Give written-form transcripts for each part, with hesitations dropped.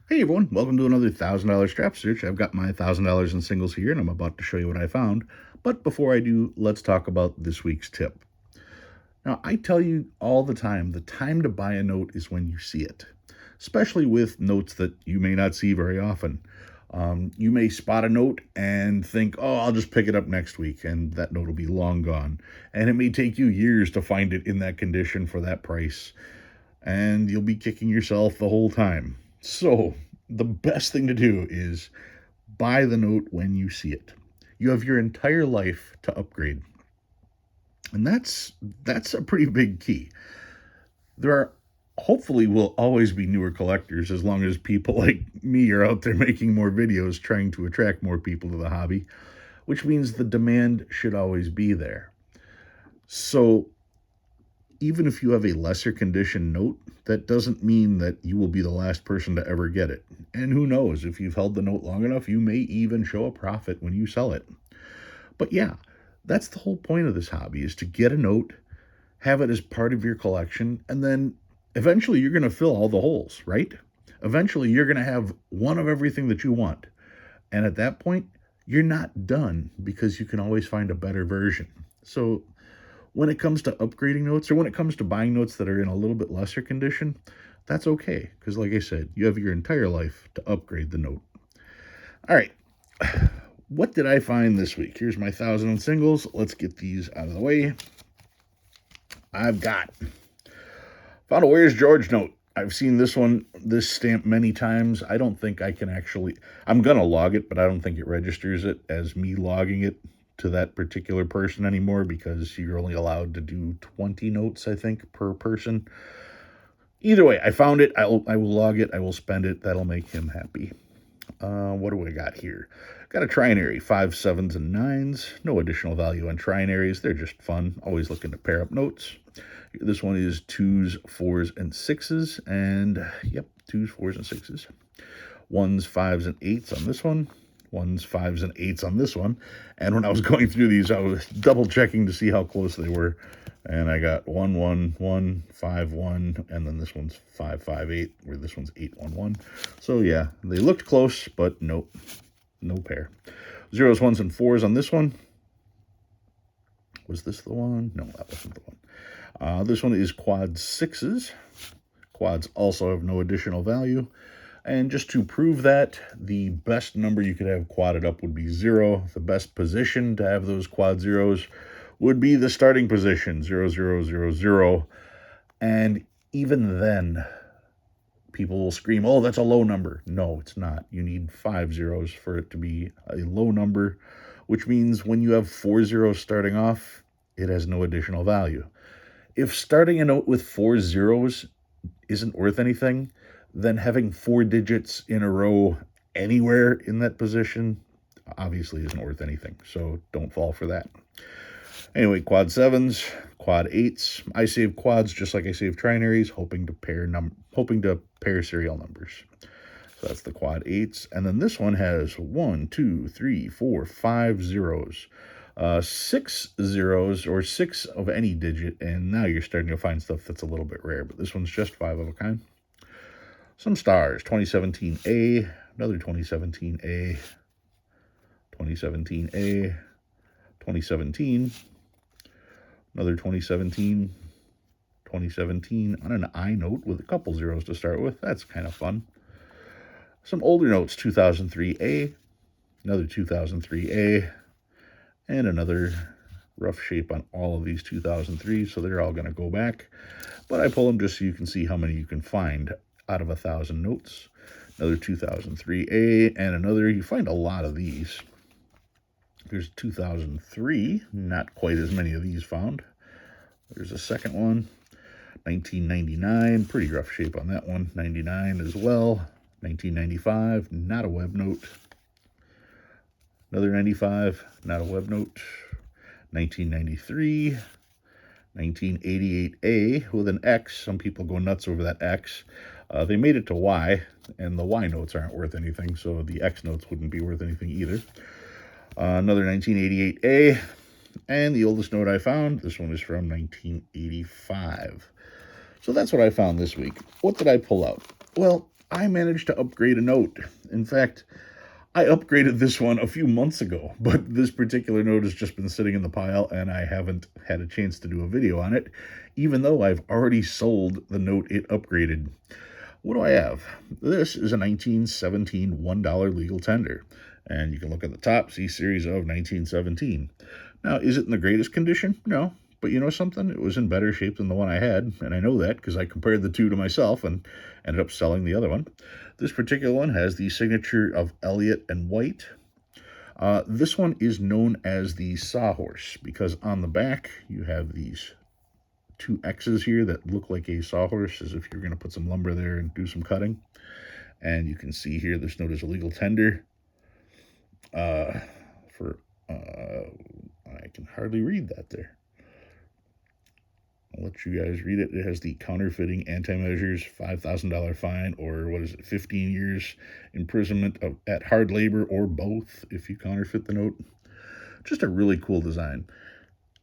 Hey everyone, welcome to another $1,000 strap search. I've got my $1,000 in singles here and I'm about to show you what I found. But before I do, let's talk about this week's tip. Now, I tell you all the time to buy a note is when you see it, especially with notes that you may not see very often. You may spot a note and think, oh, I'll just pick it up next week, and that note will be long gone. And it may take you years to find it in that condition for that price, and you'll be kicking yourself the whole time. So, the best thing to do is buy the note when you see it. You have your entire life to upgrade. And that's a pretty big key. There are hopefully will always be newer collectors as long as people like me are out there making more videos trying to attract more people to the hobby, which means the demand should always be there. So even if you have a lesser condition note, that doesn't mean that you will be the last person to ever get it. And who knows, if you've held the note long enough, you may even show a profit when you sell it. But yeah, that's the whole point of this hobby, is to get a note, have it as part of your collection, and then eventually you're going to fill all the holes, right? Eventually you're going to have one of everything that you want. And at that point, you're not done because you can always find a better version. So when it comes to upgrading notes or when it comes to buying notes that are in a little bit lesser condition, that's okay. Because, like I said, you have your entire life to upgrade the note. All right. What did I find this week? Here's my 1,000 in singles. Let's get these out of the way. I've found a Where's George note. I've seen this stamp many times. I don't think I can I'm going to log it, but I don't think it registers it as me logging it to that particular person anymore because you're only allowed to do 20 notes, I think, per person. Either way, I found it. I will log it. I will spend it. That'll make him happy. What do I got here? Got a trinary, 5, 7s, and 9s. No additional value on trinaries. They're just fun. Always looking to pair up notes. This one is 2s, 4s, and 6s. And, yep, 2s, 4s, and 6s. 1s, 5s, and 8s on this one. 1s, 5s, and 8s on this one. And when I was going through these, I was double checking to see how close they were. And I got 1, 1, 1, 5, 1, and then this one's 5, 5, 8, where this one's 8, 1, 1. So yeah, they looked close, but nope, no pair. 0s, 1s, and 4s on this one. Was this the one? No, that wasn't the one. This one is quad 6s. Quads also have no additional value. And just to prove that, the best number you could have quadded up would be 0. The best position to have those quad zeros would be the starting position, 0, 0, 0, 0. And even then, people will scream, oh, that's a low number. No, it's not. You need 5 zeros for it to be a low number, which means when you have 4 zeros starting off, it has no additional value. If starting a note with 4 zeros isn't worth anything, then having 4 digits in a row anywhere in that position obviously isn't worth anything. So don't fall for that. Anyway, quad 7s, quad 8s. I save quads just like I save trinaries, hoping to pair serial numbers. So that's the quad 8s. And then this one has 1, 2, 3, 4, 5 zeros. 6 zeros or 6 of any digit, and now you're starting to find stuff that's a little bit rare, but this one's just 5 of a kind. Some stars, 2017A, another 2017A, 2017A, 2017, another 2017, 2017 on an I note with a couple zeros to start with. That's kind of fun. Some older notes, 2003A, another 2003A, and another rough shape on all of these 2003s, so they're all going to go back. But I pull them just so you can see how many you can find out of 1,000 notes. Another 2003A, and another, you find a lot of these. There's 2003, not quite as many of these found. There's a second one, 1999, pretty rough shape on that one. 99 as well. 1995, not a web note. Another 95, not a web note. 1993, 1988A with an X. Some people go nuts over that X. They made it to Y, and the Y notes aren't worth anything, so the X notes wouldn't be worth anything either. Another 1988A, and the oldest note I found, this one is from 1985. So that's what I found this week. What did I pull out? Well, I managed to upgrade a note. In fact, I upgraded this one a few months ago, but this particular note has just been sitting in the pile and I haven't had a chance to do a video on it, even though I've already sold the note it upgraded. What do I have? This is a 1917 $1 legal tender, and you can look at the top, see series of 1917. Now, is it in the greatest condition? No. But you know something? It was in better shape than the one I had, and I know that because I compared the two to myself and ended up selling the other one. This particular one has the signature of Elliott and White. This one is known as the Sawhorse because on the back you have these two X's here that look like a sawhorse, as if you're going to put some lumber there and do some cutting. And you can see here this note is a legal tender. I can hardly read that there. I'll let you guys read it. It has the counterfeiting anti-measures, $5,000 fine, or what is it, 15 years imprisonment at hard labor, or both if you counterfeit the note. Just a really cool design.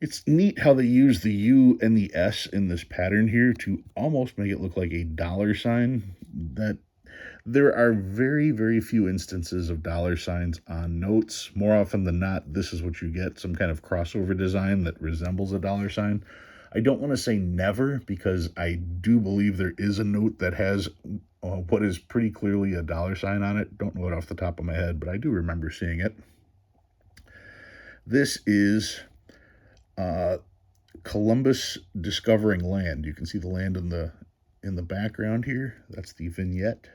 It's neat how they use the U and the S in this pattern here to almost make it look like a dollar sign. That there are very, very few instances of dollar signs on notes. More often than not, this is what you get, some kind of crossover design that resembles a dollar sign. I don't want to say never, because I do believe there is a note that has what is pretty clearly a dollar sign on it. Don't know it off the top of my head, but I do remember seeing it. This is Columbus discovering land. You can see the land in the background here. That's the vignette.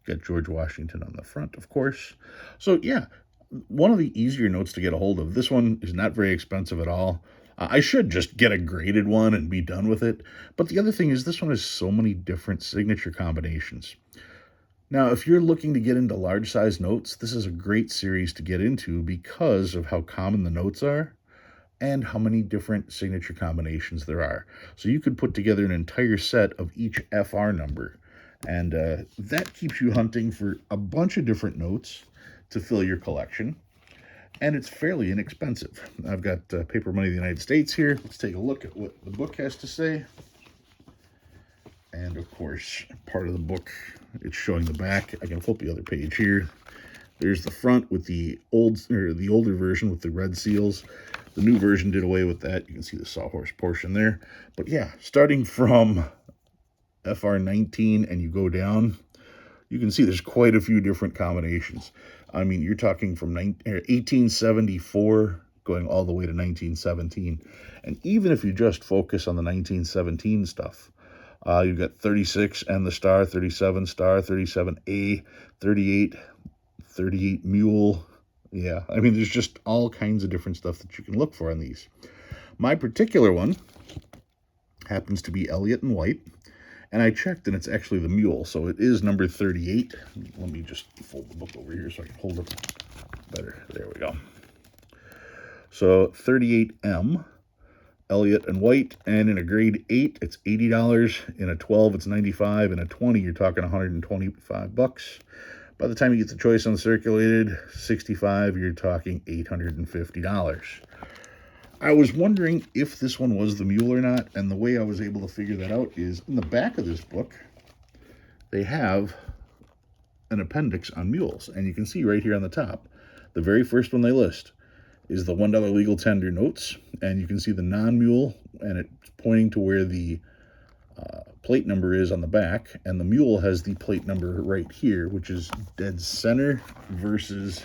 Got George Washington on the front, of course. So yeah, one of the easier notes to get a hold of. This one is not very expensive at all. I should just get a graded one and be done with it. But the other thing is this one has so many different signature combinations. Now, if you're looking to get into large size notes, this is a great series to get into because of how common the notes are and how many different signature combinations there are. So you could put together an entire set of each FR number, and that keeps you hunting for a bunch of different notes to fill your collection, and it's fairly inexpensive. I've got Paper Money of the United States here. Let's take a look at what the book has to say. And of course, part of the book, it's showing the back. I can flip the other page here. There's the front with the older version with the red seals. The new version did away with that. You can see the sawhorse portion there. But yeah, starting from FR19 and you go down, you can see there's quite a few different combinations. I mean, you're talking from 1874 going all the way to 1917. And even if you just focus on the 1917 stuff, you've got 36 and the star, 37 star, 37A, 38, 38 mule. Yeah, I mean, there's just all kinds of different stuff that you can look for on these. My particular one happens to be Elliott and White. And I checked, and it's actually the mule, so it is number 38. Let me just fold the book over here so I can hold it better. There we go. So 38M, Elliott and White, and in a grade 8, it's $80. In a 12, it's $95. In a 20, you're talking $125. By the time you get the choice uncirculated, 65, you're talking $850. I was wondering if this one was the mule or not, and the way I was able to figure that out is in the back of this book, they have an appendix on mules, and you can see right here on the top, the very first one they list is the $1 legal tender notes, and you can see the non-mule, and it's pointing to where the plate number is on the back, and the mule has the plate number right here, which is dead center versus,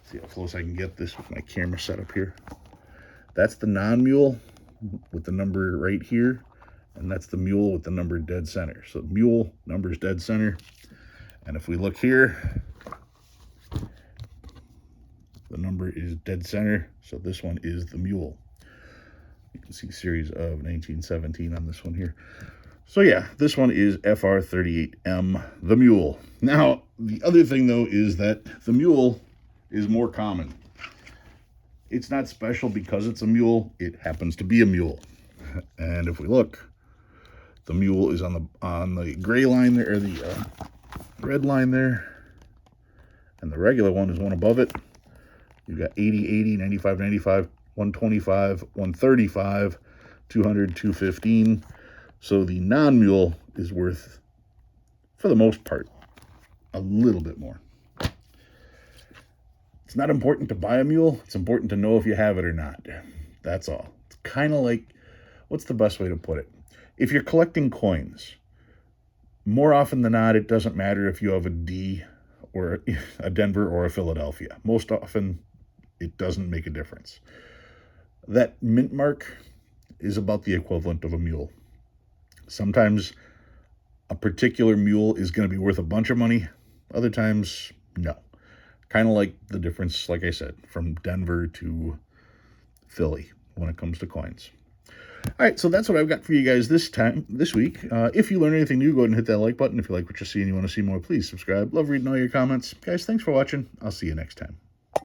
see how close I can get this with my camera set up here. That's the non-mule with the number right here, and that's the mule with the number dead center. So mule number is dead center, and if we look here, the number is dead center, so this one is the mule. You can see series of 1917 on this one here. So yeah, this one is FR38M, the mule. Now, the other thing though is that the mule is more common. It's not special because it's a mule. It happens to be a mule. And if we look, the mule is on the gray line there, or the red line there. And the regular one is one above it. You've got 80, 80, 95, 95, 125, 135, 200, 215. So the non-mule is worth, for the most part, a little bit more. It's not important to buy a mule. It's important to know if you have it or not. That's all. It's kind of like, what's the best way to put it? If you're collecting coins, more often than not, it doesn't matter if you have a D or a Denver or a Philadelphia. Most often, it doesn't make a difference. That mint mark is about the equivalent of a mule. Sometimes a particular mule is going to be worth a bunch of money. Other times, no. Kind of like the difference, like I said, from Denver to Philly when it comes to coins. All right, so that's what I've got for you guys this week. If you learn anything new, go ahead and hit that like button. If you like what you see and you want to see more, please subscribe. Love reading all your comments. Guys, thanks for watching. I'll see you next time.